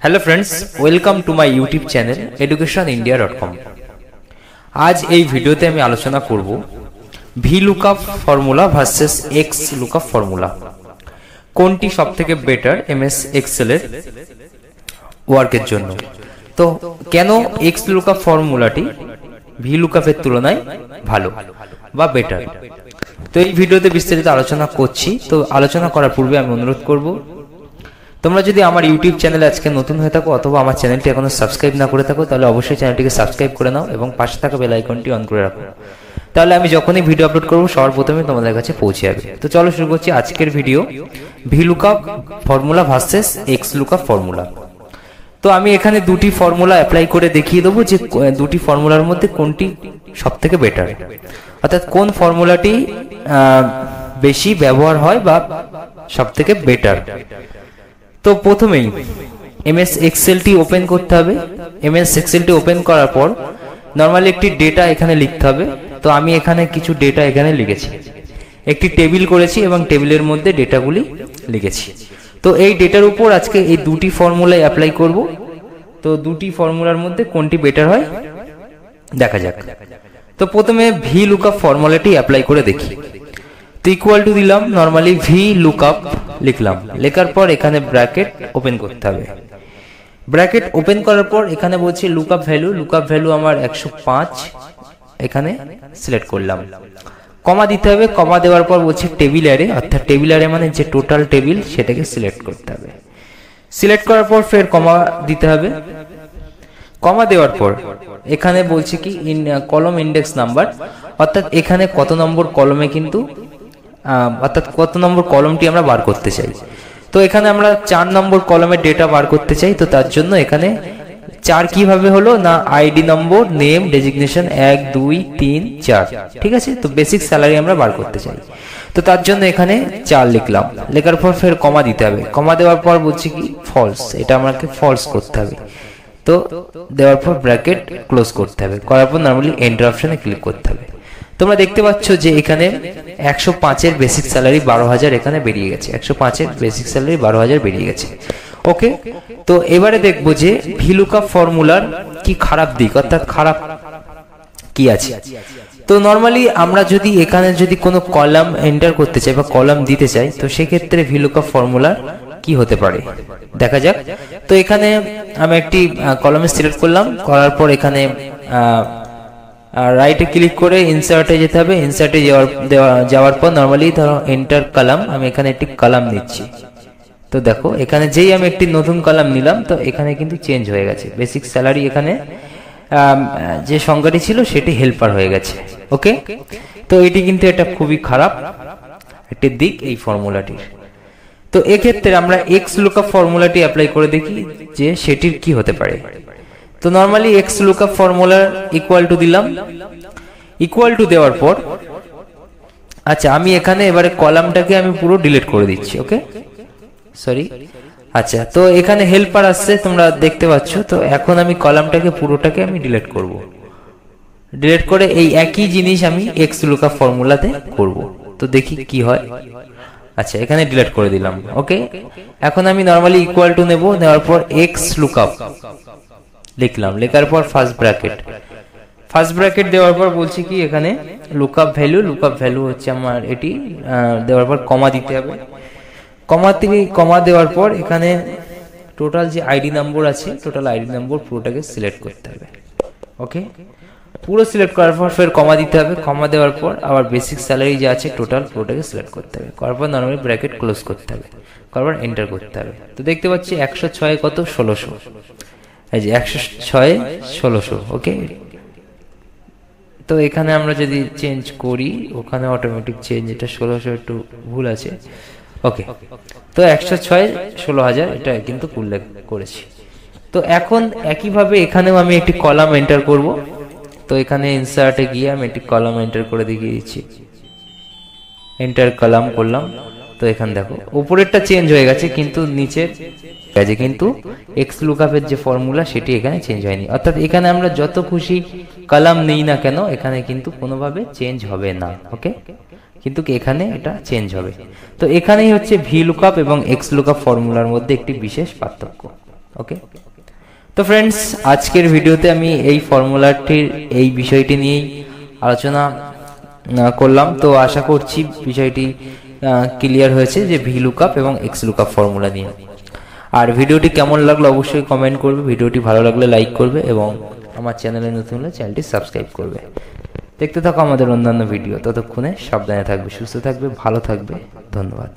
Hello friends, welcome to my YouTube channel educationindia.com। आज এই ভিডিওতে আমি আলোচনা করব V lookup formula versus X lookup formula, কোনটি সবথেকে বেটার এমএস এক্সেল এর ওয়ার্কের জন্য। তো কেন এক্স লুকআপ ফর্মুলাটি ভি লুকআপ এর তুলনায় ভালো বা বেটার, তো এই ভিডিওতে বিস্তারিত আলোচনা করছি। তো আলোচনা করার পূর্বে আমি অনুরোধ করব, তোমরা যদি আমার ইউটিউব চ্যানেলে আজকে নতুন হয়ে থাকো অথবা আমার চ্যানেলটি এখনো সাবস্ক্রাইব না করে থাকো, তাহলে অবশ্যই চ্যানেলটিকে সাবস্ক্রাইব করে নাও এবং পাশে থাকা বেল আইকনটি অন করে রাখো, তাহলে আমি যখনই ভিডিও আপলোড করব সবার প্রথমে তোমাদের কাছে পৌঁছে যাবে। তো চলো শুরু করছি আজকের video, V lookup formula versus X lookup formula. তো আমি এখানে দুটি ফর্মুলা অ্যাপ্লাই করে দেখিয়ে দেবো যে দুটি ফর্মুলার মধ্যে কোনটি সবথেকে বেটার, অর্থাৎ কোন ফর্মুলাটি বেশি ব্যবহার হয় বা সবথেকে বেটার। তো প্রথমেই এমএস এক্সেলটি ওপেন করতে হবে। এমএস এক্সেলটি ওপেন করার পর নরমালি একটি ডেটা এখানে লিখতে হবে। তো আমি এখানে কিছু ডেটা এখানে লিখেছি, একটি টেবিল করেছি এবং টেবিলের মধ্যে ডেটাগুলি লিখেছি। তো এই ডেটার উপর আজকে এই দুটি ফর্মুলা অ্যাপ্লাই করব। তো দুটি ফর্মুলার মধ্যে কোনটি বেটার হয় দেখা যাক। তো প্রথমে ভি লুকআপ ফর্মুলাটি অ্যাপ্লাই করে দেখি। তো ইকুয়াল টু দিলাম, নরমালি ভি লুকআপ লিখলাম, লেখার পর এখানে ব্র্যাকেট ওপেন করতে হবে। ব্র্যাকেট ওপেন করার পর এখানে বলছি লুকআপ ভ্যালু আমার 105, এখানে সিলেক্ট করলাম। কমা দিতে হবে, কমা দেওয়ার পর বলছে টেবিল অ্যারে, অর্থাৎ টেবিল অ্যারে মানে যে টোটাল টেবিল সেটাকে সিলেক্ট করতে হবে। সিলেক্ট করার পর ফের কমা দিতে হবে। কমা দেওয়ার পর এখানে বলছে কি কলম ইন্ডেক্স নাম্বার, অর্থাৎ এখানে কত নম্বর কলমে কিন্তু অর্থাৎ কত নম্বর কলমটি আমরা বার করতে চাই। তো এখানে আমরা 4 নম্বর কলমের ডেটা বার করতে চাই। তো তার জন্য এখানে 4 কিভাবে হলো না, আইডি নম্বর, নেম, ডেজিগনেশন 1 2 3 4, ঠিক আছে। তো বেসিক স্যালারি আমরা বার করতে চাই, তো তার জন্য এখানে 4 লিখলাম। লেখার পর ফের কমা দিতে হবে। কমা দেওয়ার পর বলছি কি ফলস, এটা আমাকে ফলস করতে হবে। তো দেওয়ার পর ব্র্যাকেট ক্লোজ করতে হবে, করার পর নরমালি এন্টার অপশনে ক্লিক করতে হবে। তোমরা দেখতে পাচ্ছ যে এখানে 105 এর বেসিক স্যালারি 12,000 এখানে বেরিয়ে গেছে, 105 এর বেসিক স্যালারি 12,000 বেরিয়ে গেছে। ওকে, তো এবারে দেখবো যে ভি লুকআপ ফর্মুলার কি খারাপ দিক, অর্থাৎ খারাপ কি আছে। তো নরমালি আমরা যদি এখানে যদি কোনো কলাম এন্টার করতে চাই বা কলাম দিতে চাই, তো সেক্ষেত্রে ভি লুকআপ ফর্মুলার কি হতে পারে দেখা যাক। তো এখানে আমি একটি কলামে সিলেক্ট করলাম, করার পর এখানে রাইটে ক্লিক করে ইনসার্টে যেতে হবে। ইনসার্টে যাওয়ার পর নরমালি ধরো এন্টার কলাম, আমি এখানে একটি কলাম নিচ্ছি। তো দেখো এখানে যেই আমি একটি নতুন কলাম নিলাম, তো এখানে কিন্তু চেঞ্জ হয়ে গেছে। বেসিক স্যালারি এখানে যে সংখ্যাটি ছিল সেটি হেল্পার হয়ে গেছে। ওকে, তো এটি কিন্তু এটা খুবই খারাপ একটি দিক এই ফর্মুলাটির। তো এক্ষেত্রে আমরা এক্স লুকআপ ফর্মুলাটি অ্যাপ্লাই করে দেখি যে সেটির কি হতে পারে। তো normally x lookup formula equal to দিলাম। ইকুয়াল টু দেওয়ার পর আচ্ছা আমি এখানে এবারে কলামটাকে আমি পুরো ডিলিট করে দিচ্ছি। ওকে, সরি, আচ্ছা তো এখানে হেল্পার আসছে তোমরা দেখতে পাচ্ছ। তো এখন আমি কলামটাকে পুরোটাকে আমি ডিলিট করব। ডিলিট করে এই একই জিনিস আমি এক্স লুকআপ ফর্মুলাতে করব। তো দেখি কি হয়। আচ্ছা এখানে ডিলিট করে দিলাম। ওকে, এখন আমি নরমালি ইকুয়াল টু নেব, নেওয়ার পর এক্স লুকআপ লিখলাম। লেখার পর ফার্স্ট ব্র্যাকেট দেওয়ার পর বলছি কি এখানে লুকআপ ভ্যালু হচ্ছে আমার এটি, দেওয়ার পর কমা দিতে হবে। কমা দেওয়ার পর এখানে টোটাল যে আইডি নম্বর আছে, টোটাল আইডি নম্বর পুরোটাকে সিলেক্ট করতে হবে। ওকে, পুরো সিলেক্ট করার পর ফের কমা দিতে হবে। কমা দেওয়ার পর আবার বেসিক স্যালারি যে আছে টোটাল পুরোটাকে সিলেক্ট করতে হবে, করার পর নরমালি ব্র্যাকেট ক্লোজ করতে হবে, করার পর এন্টার করতে হবে। তো দেখতে পাচ্ছি 106 কত 1600, এই যে 106 1600। ওকে, তো এখানে আমরা যদি চেঞ্জ করি ওখানে অটোমেটিক চেঞ্জ, এটা 1600 একটু ভুল আছে। ওকে, তো 106 16,000 এটা কিন্তু উল্লেখ করেছি। তো এখন একইভাবে এখানেও আমি একটি কলাম এন্টার করব। তো এখানে ইনসার্টে গিয়ে আমি একটি কলাম এন্টার করে দেখিয়ে দিচ্ছি। এন্টার কলাম করলাম। তো এখানে দেখো উপরেরটা চেঞ্জ হয়ে গেছে কিন্তু নিচের গেছে, কিন্তু এক্স লুকআপের যে ফর্মুলা সেটি এখানে চেঞ্জ হয়নি। অর্থাৎ এখানে আমরা যত খুশি কলাম নেই না কেন এখানে কিন্তু কোনোভাবে চেঞ্জ হবে না। ওকে, কিন্তু এখানে এটা চেঞ্জ হবে। তো এখানেই হচ্ছে ভি লুকআপ এবং এক্স লুকআপ ফর্মুলার মধ্যে একটি বিশেষ পার্থক্য। ওকে, তো ফ্রেন্ডস আজকের ভিডিওতে আমি এই ফর্মুলাটির এই বিষয়টি নিয়েই আলোচনা করলাম। তো আশা করছি বিষয়টি ক্লিয়ার হয়েছে যে ভি লুকআপ এবং এক্স লুকআপ ফর্মুলা নিয়ে। আর ভিডিওটি কেমন লাগলো অবশ্যই কমেন্ট করবে, ভিডিওটি ভালো লাগলে লাইক করবে এবং আমার চ্যানেলে নতুন হলে চ্যানেলটি সাবস্ক্রাইব করবে। দেখতে থাকো আমাদের অন্যান্য ভিডিও। ততক্ষণে সাবধানে থাকবে, সুস্থ থাকবে, ভালো থাকবে। ধন্যবাদ।